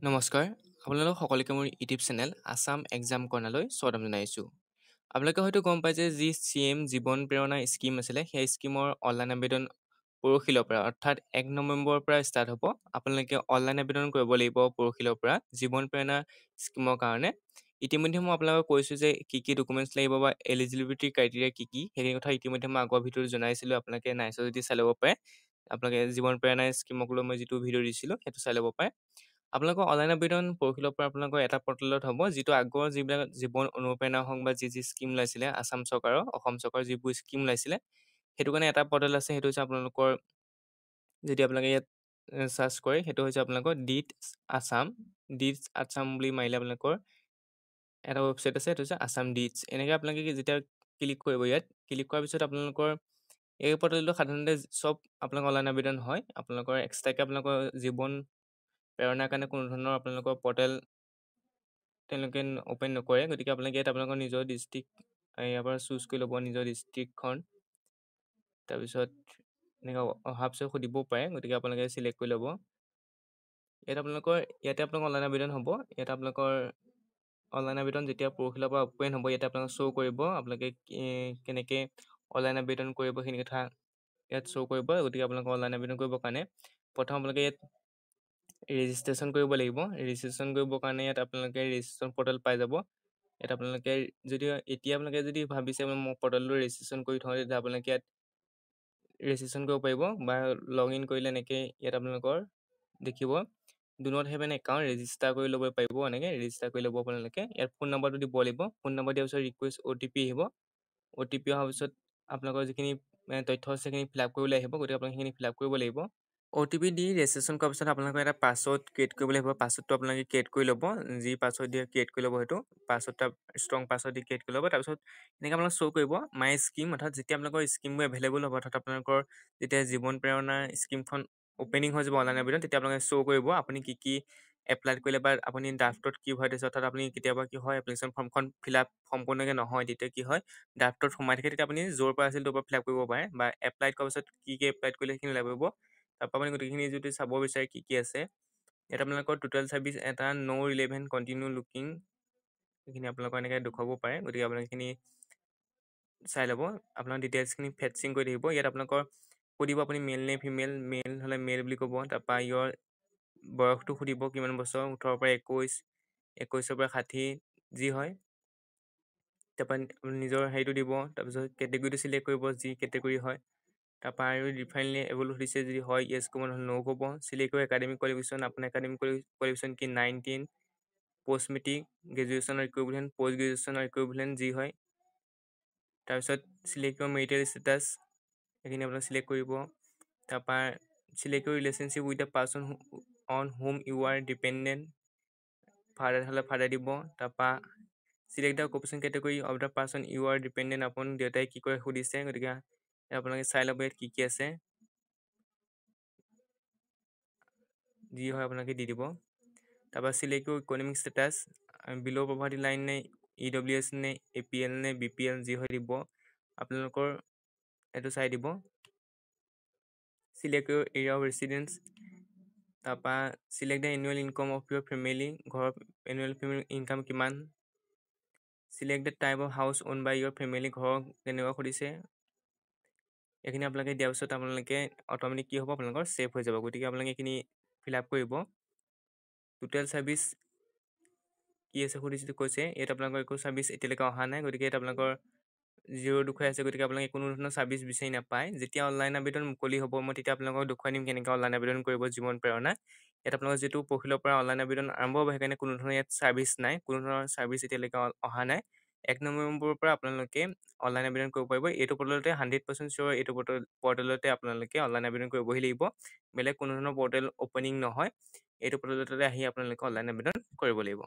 নমস্কাৰ, আপোনালোক সকলোকে মোৰ ইউটিউব চেনেল আছাম এক্সাম কৰ্ণাৰলৈ স্বাগতম জনাইছোঁ। আপোনালোকে হয়তো গম পায় যে যি CM জীৱন প্ৰেৰণা স্কিম আছিলে, সেই স্কিমৰ অনলাইন আবেদন পৰহিলৰ পৰা অৰ্থাৎ 1 নৱেম্বৰৰ পৰা ষ্টাৰ্ট হ'ব। আপোনালোকে অনলাইন আবেদন কৰিব লাগিব পৰহিলৰ পৰা জীৱন প্ৰেৰণা স্কিমৰ কাৰণে। ইতিমধ্যে মই আপোনালোকক কৈছোঁ যে কি ডকুমেণ্টছ লাগিব বা এলিজিবিলিটি ক্ৰাইটেৰিয়া কি, সেইখিনি কথা ইতিমধ্যে মই আগৰ ভিডিঅ'ত জনাইছিলোঁ। আপোনালোকে নাইচা যদি চাই ল'ব পাৰে। আপোনালোকে জীৱন প্ৰেৰণা স্কিমক লৈ মই যিটো ভিডিঅ' দিছিলোঁ, সেইটো চাই ল'ব পাৰে। আপোনালোকৰ অনলাইন আবেদন পৰহিলৰ পৰা আপোনালোকৰ এটা পৰ্টেলত হ'ব, যিটো আগৰ যিবিলাক জীৱন অনুপ্ৰেৰণা হওক বা যি স্কিম ওলাইছিলে আছাম চৰকাৰৰ, অসম চৰকাৰৰ যিবোৰ স্কিম ওলাইছিলে, সেইটো কাৰণে এটা পৰ্টেল আছে। সেইটো হৈছে আপোনালোকৰ, যদি আপোনালোকে ইয়াত চাৰ্চ কৰে, সেইটো হৈছে আপোনালোকৰ ডিটছ আছাম বুলি মাৰিলে আপোনালোকৰ এটা ৱেবছাইট আছে, সেইটো হৈছে আছাম ডিটছ। এনেকৈ আপোনালোকে যেতিয়া ক্লিক কৰিব, ইয়াত ক্লিক কৰাৰ পিছত আপোনালোকৰ এই পৰ্টেলটো সাধাৰণতে চব আপোনালোকৰ অনলাইন আবেদন হয়। আপোনালোকৰ এক্সট্ৰাকৈ আপোনালোকৰ জীৱন প্ৰেৰণাৰ কাৰণে কোনো ধৰণৰ আপোনালোকৰ পৰ্টেল তেওঁলোকে অ'পেন নকৰে। গতিকে আপোনালোকে ইয়াত আপোনালোকৰ নিজৰ ডিষ্ট্ৰিক্ট ইয়াৰ পৰা চুজ কৰি ল'ব, নিজৰ ডিষ্ট্ৰিক্টখন। তাৰপিছত এনেকৈ অহাৰ পিছত সুধিবও পাৰে, গতিকে আপোনালোকে চিলেক্ট কৰি ল'ব। ইয়াতে আপোনালোকৰ অনলাইন আবেদন হ'ব। ইয়াত আপোনালোকৰ অনলাইন আবেদন যেতিয়া পৰহিলৰ পৰা অ'পেন হ'ব, ইয়াতে আপোনালোকক শ্ব' কৰিব আপোনালোকে কেনেকৈ অনলাইন আবেদন কৰিব, সেইখিনি কথা ইয়াত শ্ব' কৰিব। গতিকে আপোনালোকৰ অনলাইন আবেদন কৰিবৰ কাৰণে প্ৰথম আপোনালোকে ইয়াত ৰেজিষ্ট্ৰেশ্যন কৰিব লাগিব। ৰেজিষ্ট্ৰেশ্যন কৰিবৰ কাৰণে ইয়াত আপোনালোকে ৰেজিষ্ট্ৰেশ্যন পৰ্টেল পাই যাব। ইয়াত আপোনালোকে এতিয়া আপোনালোকে যদি ভাবিছে মই পৰ্টেলটো ৰেজিষ্ট্ৰেশ্যন কৰি থওঁ, তেতিয়া আপোনালোকে ইয়াত ৰেজিষ্ট্ৰেশ্যন কৰিব পাৰিব বা লগ ইন কৰিলে এনেকৈ ইয়াত আপোনালোকৰ দেখিব do not have N account, register কৰি ল'ব পাৰিব। এনেকৈ ৰেজিষ্টাৰ কৰি ল'ব আপোনালোকে। ইয়াত ফোন নম্বৰটো দিব লাগিব। ফোন নম্বৰ দিয়াৰ পিছত ৰিকুৱেষ্ট OTP আহিব। OTP অহাৰ পিছত আপোনালোকৰ যিখিনি তথ্য আছে সেইখিনি ফিল আপ কৰিবলৈ আহিব। গতিকে আপোনালোকে সেইখিনি ফিল আপ কৰিব লাগিব। OTP দি ৰেজিষ্ট্ৰেশ্যন কৰাৰ পিছত আপোনালোকৰ এটা পাছৱৰ্ড ক্ৰিয়েট কৰিব লাগিব। পাছৱৰ্ডটো আপোনালোকে ক্ৰিয়েট কৰি ল'ব, যি পাছৱৰ্ড দিয়ে ক্ৰিয়েট কৰি ল'ব। সেইটো পাছৱৰ্ডটা ষ্ট্ৰং পাছৱৰ্ড দি ক্ৰিয়েট কৰি ল'ব। তাৰপিছত এনেকৈ আপোনালোকে শ্ব' কৰিব মাই স্কিম, অৰ্থাৎ যেতিয়া আপোনালোকৰ স্কিমবোৰ এভেইলেবল হ'ব, অৰ্থাৎ আপোনালোকৰ যেতিয়া জীৱন প্ৰেৰণা স্কিমখন অ'পেনিং হৈ যাব অনলাইন আবেদন, তেতিয়া আপোনালোকে শ্ব' কৰিব আপুনি কি এপ্লাই কৰিলে বা আপুনি ড্ৰাফটত কি ভৰাই থৈছে। অৰ্থাৎ আপুনি কেতিয়াবা কি হয়, এপ্লিকেশ্যন ফৰ্মখন ফিল আপ সম্পূৰ্ণকৈ নহয়, তেতিয়া কি হয় ড্ৰাফটত সোমাই থাকে। তেতিয়া আপুনি য'ৰ পৰা আছিল তাৰ পৰা ফিল আপ কৰিব পাৰে, বা এপ্লাইড কৰাৰ পিছত কি এপ্লাইড কৰিলে সেইখিনি ওলাই পৰিব। তাৰপৰা আপুনি গোটেইখিনি যদি চাব বিচাৰে কি আছে, ইয়াত আপোনালোকৰ টোটেল চাৰ্ভিচ এটা ন' ৰিলেভেণ্ট কণ্টিনিউ লুকিং, সেইখিনি আপোনালোকৰ এনেকৈ দেখুৱাব পাৰে। গতিকে আপোনালোকে সেইখিনি চাই ল'ব। আপোনাৰ ডিটেইলছখিনি ফেটচিং কৰি থাকিব। ইয়াত আপোনালোকৰ সুধিব আপুনি মেল নে ফিমেল, মেল হ'লে মেল বুলি ক'ব। তাৰপৰা ইয়াৰ বয়সটো সুধিব কিমান বছৰ, 18 পৰা 21, 21 পৰা 60 যি হয়। তাৰপৰা নিজৰ হেৰিটো দিব। তাৰপিছত কেটেগৰীটো চিলেক্ট কৰিব, যি কেটেগৰী হয়। তাৰপৰা আৰু ৰিফাইনলি এবল সুধিছে, যদি হয় য়েছ ক'ব, নহ'লে ন' ক'ব। চিলেক্ট কৰি একাডেমিক কোৱালিফিকেশ্যন, আপোনাৰ একাডেমিক কোৱালিফিকেশ্যন কি 9, 10, পষ্ট মেট্ৰিক, গ্ৰেজুৱেশ্যনৰ ইকুইভেলেণ্ট, পষ্ট গ্ৰেজুৱেশ্যনৰ ইকুইভেলেণ্ট যি হয়। তাৰপিছত চিলেক্ট কৰিব মেৰিটেল ষ্টেটাছ, সেইখিনি আপোনালোকে চিলেক্ট কৰিব। তাৰপৰা চিলেক্ট কৰি relationship with the person on whom you are dependent, father হ'লে ফাদাৰ দিব। তাৰপৰা select the occupation category of the person you are dependent upon, দেউতাই কি কৰে সুধিছে। গতিকে আপোনালোকে চাই ল'ব ইয়াত কি আছে, যি হয় আপোনালোকে দি দিব। তাৰপৰা চিলেক্ট কৰিব ইকনমিক ষ্টেটাছ, বিল' পভাৰ্টি লাইন নে EWS নে APL নে BPL, যি হয় দিব। আপোনালোকৰ এইটো চাই দিব। চিলেক্ট কৰিব এৰিয়া অফ ৰেচিডেঞ্চ, তাৰপৰা select the annual income of your family, ঘৰৰ এনুৱেল ফেমিলি ইনকাম কিমান। Select the type of house owned by your family, ঘৰৰ কেনেকুৱা সুধিছে। এইখিনি আপোনালোকে দিয়াৰ পিছত আপোনালোকে অট'মেটিক কি হ'ব, আপোনালোকৰ ছেভ হৈ যাব। গতিকে আপোনালোকে এইখিনি ফিল আপ কৰিব। টোটেল চাৰ্ভিচ কি আছে সুধিছে, কৈছে ইয়াত আপোনালোকৰ একো চাৰ্ভিচ এতিয়ালৈকে অহা নাই। গতিকে ইয়াত আপোনালোকৰ জিৰ' দেখুৱাই আছে। গতিকে আপোনালোকে কোনো ধৰণৰ চাৰ্ভিচ বিচাৰি নাপায়। যেতিয়া অনলাইন আবেদন মুকলি হ'ব, মই তেতিয়া আপোনালোকক দেখুৱাই দিম কেনেকৈ অনলাইন আবেদন কৰিব জীৱন প্ৰেৰণা। ইয়াত আপোনালোকৰ যিটো পৰহিলৰ পৰা অনলাইন আবেদন আৰম্ভ হ'ব, সেইকাৰণে কোনো ধৰণৰ ইয়াত চাৰ্ভিচ নাই, কোনো ধৰণৰ চাৰ্ভিচ এতিয়ালৈকে অহা নাই। 1 নৱেম্বৰৰ পৰা আপোনালোকে অনলাইন আবেদন কৰিব পাৰিব। এইটো পৰ্টেলতে 100% চিয়'ৰ, এইটো পৰ্টেলতে আপোনালোকে অনলাইন আবেদন কৰিবহি লাগিব। বেলেগ কোনো ধৰণৰ পৰ্টেল অ'পেনিং নহয়। এইটো পৰ্টেলতে আহি আপোনালোকে অনলাইন আবেদন কৰিব লাগিব।